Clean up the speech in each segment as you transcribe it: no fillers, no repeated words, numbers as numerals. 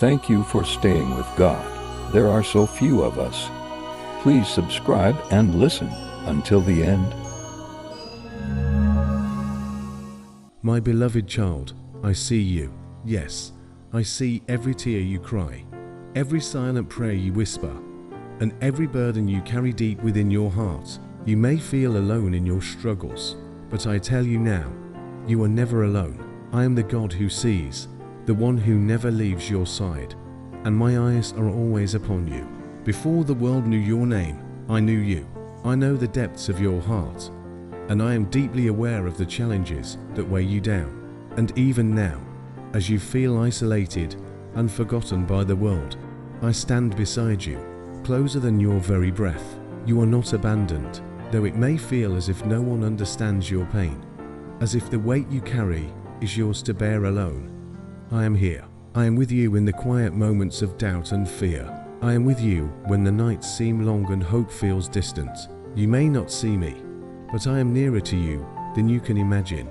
Thank you for staying with God. There are so few of us. Please subscribe and listen until the end. My beloved child, I see you. Yes, I see every tear you cry, every silent prayer you whisper, and every burden you carry deep within your heart. You may feel alone in your struggles, but I tell you now, you are never alone. I am the God who sees, the one who never leaves your side, and my eyes are always upon you. Before the world knew your name, I knew you. I know the depths of your heart, and I am deeply aware of the challenges that weigh you down. And even now, as you feel isolated and forgotten by the world, I stand beside you, closer than your very breath. You are not abandoned, though it may feel as if no one understands your pain, as if the weight you carry is yours to bear alone. I am here. I am with you in the quiet moments of doubt and fear. I am with you when the nights seem long and hope feels distant. You may not see me, but I am nearer to you than you can imagine,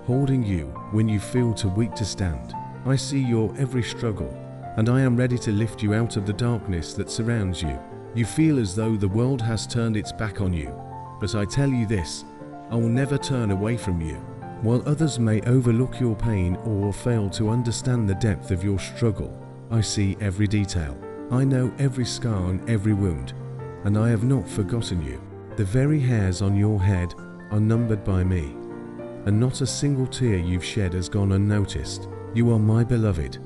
holding you when you feel too weak to stand. I see your every struggle, and I am ready to lift you out of the darkness that surrounds you. You feel as though the world has turned its back on you, but I tell you this, I will never turn away from you. While others may overlook your pain or fail to understand the depth of your struggle, I see every detail. I know every scar and every wound, and I have not forgotten you. The very hairs on your head are numbered by me, and not a single tear you've shed has gone unnoticed. You are my beloved,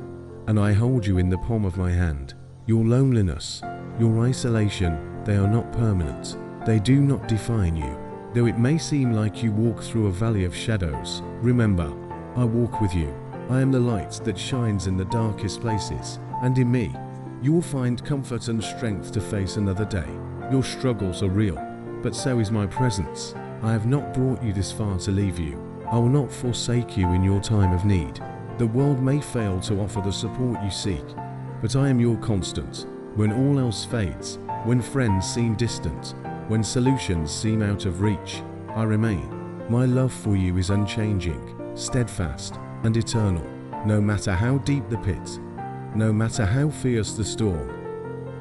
and I hold you in the palm of my hand. Your loneliness, your isolation, they are not permanent. They do not define you. Though it may seem like you walk through a valley of shadows, remember, I walk with you. I am the light that shines in the darkest places, and in me, you will find comfort and strength to face another day. Your struggles are real, but so is my presence. I have not brought you this far to leave you. I will not forsake you in your time of need. The world may fail to offer the support you seek, but I am your constant. When all else fades, when friends seem distant, when solutions seem out of reach, I remain. My love for you is unchanging, steadfast, and eternal. No matter how deep the pit, no matter how fierce the storm,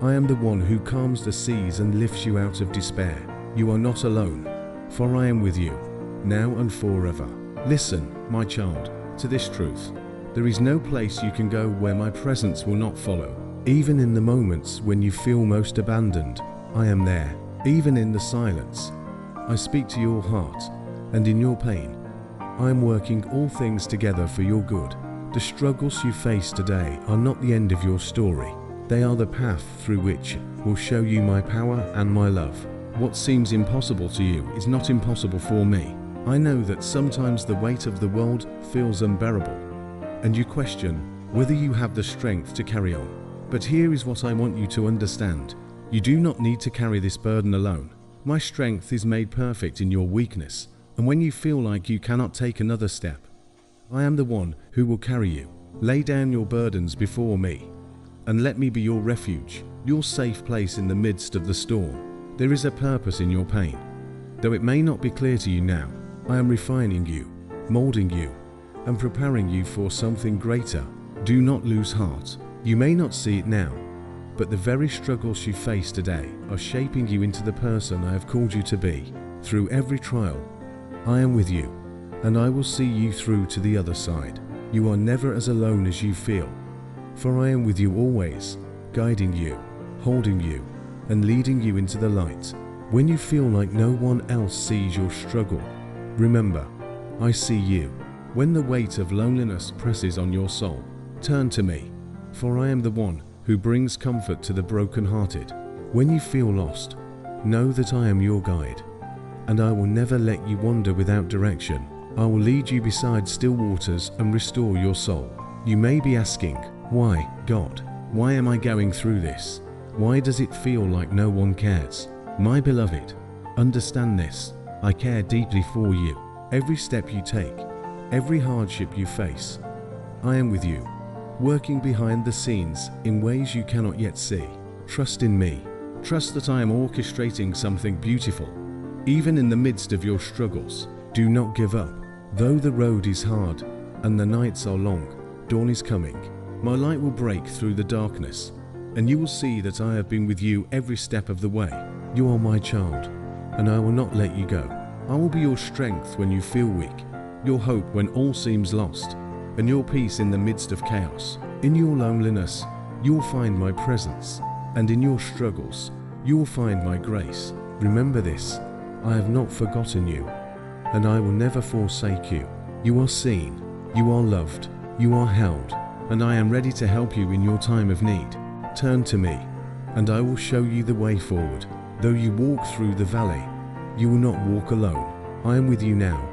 I am the one who calms the seas and lifts you out of despair. You are not alone, for I am with you, now and forever. Listen, my child, to this truth. There is no place you can go where my presence will not follow. Even in the moments when you feel most abandoned, I am there. Even in the silence, I speak to your heart, and in your pain, I am working all things together for your good. The struggles you face today are not the end of your story. They are the path through which will show you my power and my love. What seems impossible to you is not impossible for me. I know that sometimes the weight of the world feels unbearable, and you question whether you have the strength to carry on. But here is what I want you to understand. You do not need to carry this burden alone. My strength is made perfect in your weakness, and when you feel like you cannot take another step, I am the one who will carry you. Lay down your burdens before me, and let me be your refuge, your safe place in the midst of the storm. There is a purpose in your pain. Though it may not be clear to you now, I am refining you, molding you, and preparing you for something greater. Do not lose heart. You may not see it now, but the very struggles you face today are shaping you into the person I have called you to be. Through every trial, I am with you, and I will see you through to the other side. You are never as alone as you feel, for I am with you always, guiding you, holding you, and leading you into the light. When you feel like no one else sees your struggle, remember, I see you. When the weight of loneliness presses on your soul, turn to me, for I am the one who brings comfort to the brokenhearted. When you feel lost, know that I am your guide, and I will never let you wander without direction. I will lead you beside still waters and restore your soul. You may be asking, why, God? Why am I going through this? Why does it feel like no one cares? My beloved, understand this. I care deeply for you. Every step you take, every hardship you face, I am with you, working behind the scenes in ways you cannot yet see. Trust in me. Trust that I am orchestrating something beautiful. Even in the midst of your struggles, do not give up. Though the road is hard and the nights are long, dawn is coming. My light will break through the darkness, and you will see that I have been with you every step of the way. You are my child, and I will not let you go. I will be your strength when you feel weak, your hope when all seems lost, and your peace in the midst of chaos. In your loneliness, you will find my presence, and in your struggles, you will find my grace. Remember this, I have not forgotten you, and I will never forsake you. You are seen, you are loved, you are held, and I am ready to help you in your time of need. Turn to me, and I will show you the way forward. Though you walk through the valley, you will not walk alone. I am with you now,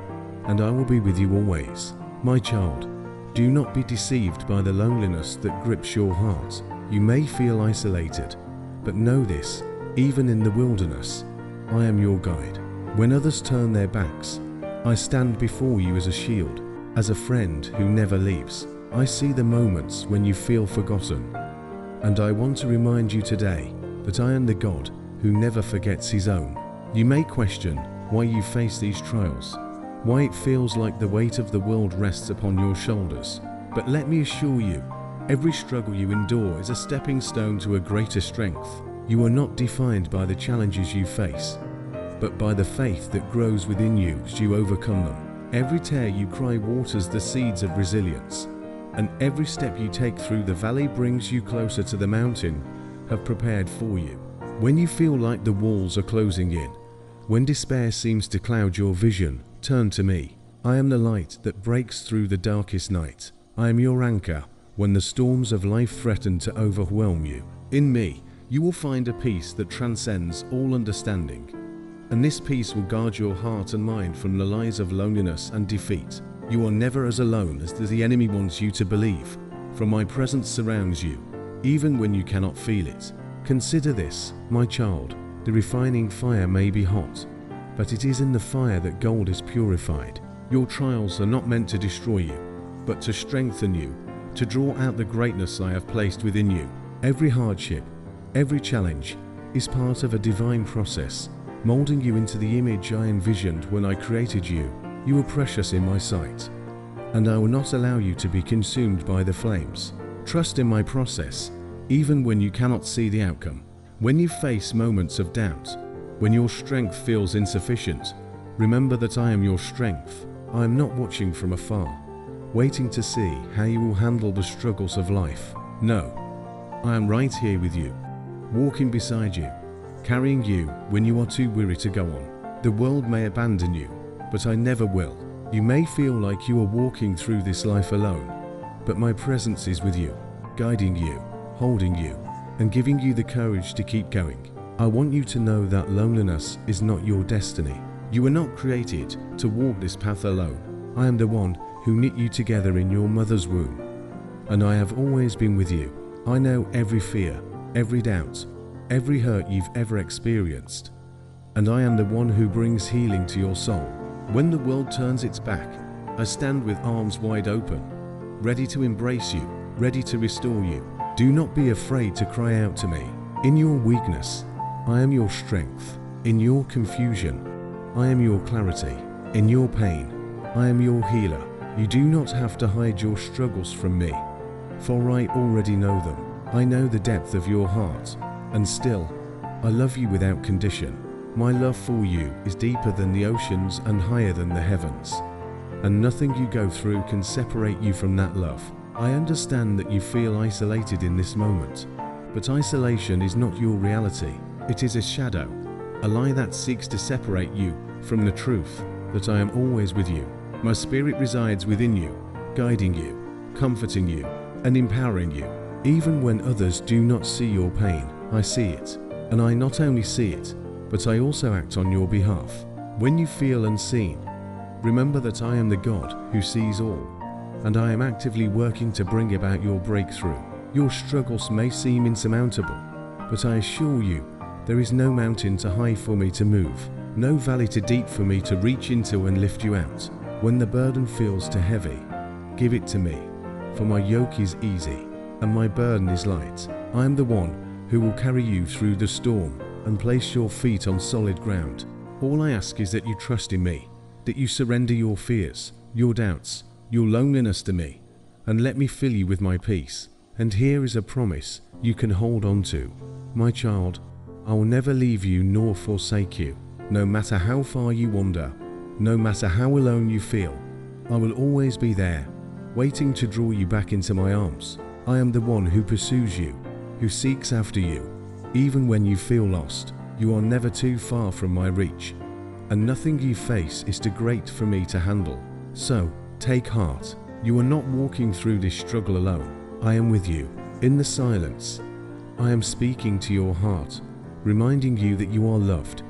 and I will be with you always. My child, do not be deceived by the loneliness that grips your heart. You may feel isolated, but know this, even in the wilderness, I am your guide. When others turn their backs, I stand before you as a shield, as a friend who never leaves. I see the moments when you feel forgotten, and I want to remind you today that I am the God who never forgets his own. You may question why you face these trials, why it feels like the weight of the world rests upon your shoulders. But let me assure you, every struggle you endure is a stepping stone to a greater strength. You are not defined by the challenges you face, but by the faith that grows within you as you overcome them. Every tear you cry waters the seeds of resilience, and every step you take through the valley brings you closer to the mountain I've prepared for you. When you feel like the walls are closing in, when despair seems to cloud your vision, turn to me. I am the light that breaks through the darkest night. I am your anchor when the storms of life threaten to overwhelm you. In me, you will find a peace that transcends all understanding, and this peace will guard your heart and mind from the lies of loneliness and defeat. You are never as alone as the enemy wants you to believe, for my presence surrounds you, even when you cannot feel it. Consider this, my child, the refining fire may be hot, but it is in the fire that gold is purified. Your trials are not meant to destroy you, but to strengthen you, to draw out the greatness I have placed within you. Every hardship, every challenge is part of a divine process, molding you into the image I envisioned when I created you. You are precious in my sight, and I will not allow you to be consumed by the flames. Trust in my process, even when you cannot see the outcome. When you face moments of doubt, when your strength feels insufficient, remember that I am your strength. I am not watching from afar, waiting to see how you will handle the struggles of life. No, I am right here with you, walking beside you, carrying you when you are too weary to go on. The world may abandon you, but I never will. You may feel like you are walking through this life alone, but my presence is with you, guiding you, holding you, and giving you the courage to keep going. I want you to know that loneliness is not your destiny. You were not created to walk this path alone. I am the one who knit you together in your mother's womb, and I have always been with you. I know every fear, every doubt, every hurt you've ever experienced, and I am the one who brings healing to your soul. When the world turns its back, I stand with arms wide open, ready to embrace you, ready to restore you. Do not be afraid to cry out to me. In your weakness, I am your strength. In your confusion, I am your clarity. In your pain, I am your healer. You do not have to hide your struggles from me, for I already know them. I know the depth of your heart, and still, I love you without condition. My love for you is deeper than the oceans and higher than the heavens, and nothing you go through can separate you from that love. I understand that you feel isolated in this moment, but isolation is not your reality. It is a shadow, a lie that seeks to separate you from the truth that I am always with you. My spirit resides within you, guiding you, comforting you, and empowering you. Even when others do not see your pain, I see it, and I not only see it, but I also act on your behalf. When you feel unseen, remember that I am the God who sees all, and I am actively working to bring about your breakthrough. Your struggles may seem insurmountable, but I assure you, there is no mountain too high for me to move, no valley too deep for me to reach into and lift you out. When the burden feels too heavy, give it to me, for my yoke is easy, and my burden is light. I am the one who will carry you through the storm and place your feet on solid ground. All I ask is that you trust in me, that you surrender your fears, your doubts, your loneliness to me, and let me fill you with my peace. And here is a promise you can hold on to. My child, I will never leave you nor forsake you. No matter how far you wander, no matter how alone you feel, I will always be there, waiting to draw you back into my arms. I am the one who pursues you, who seeks after you. Even when you feel lost, you are never too far from my reach, and nothing you face is too great for me to handle. So, take heart. You are not walking through this struggle alone. I am with you. In the silence, I am speaking to your heart, reminding you that you are loved,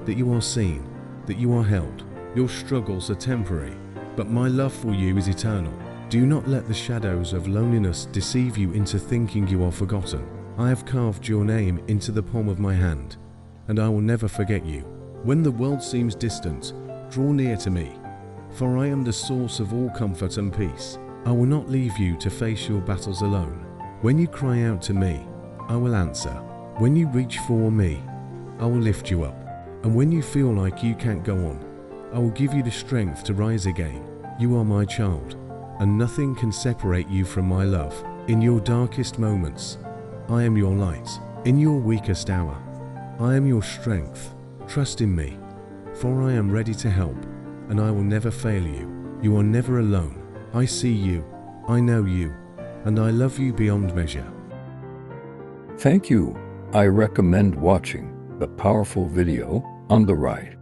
that you are seen, that you are held. Your struggles are temporary, but my love for you is eternal. Do not let the shadows of loneliness deceive you into thinking you are forgotten. I have carved your name into the palm of my hand, and I will never forget you. When the world seems distant, draw near to me, for I am the source of all comfort and peace. I will not leave you to face your battles alone. When you cry out to me, I will answer. When you reach for me, I will lift you up. And when you feel like you can't go on, I will give you the strength to rise again. You are my child, and nothing can separate you from my love. In your darkest moments, I am your light. In your weakest hour, I am your strength. Trust in me, for I am ready to help, and I will never fail you. You are never alone. I see you, I know you, and I love you beyond measure. Thank you. I recommend watching the powerful video on the right.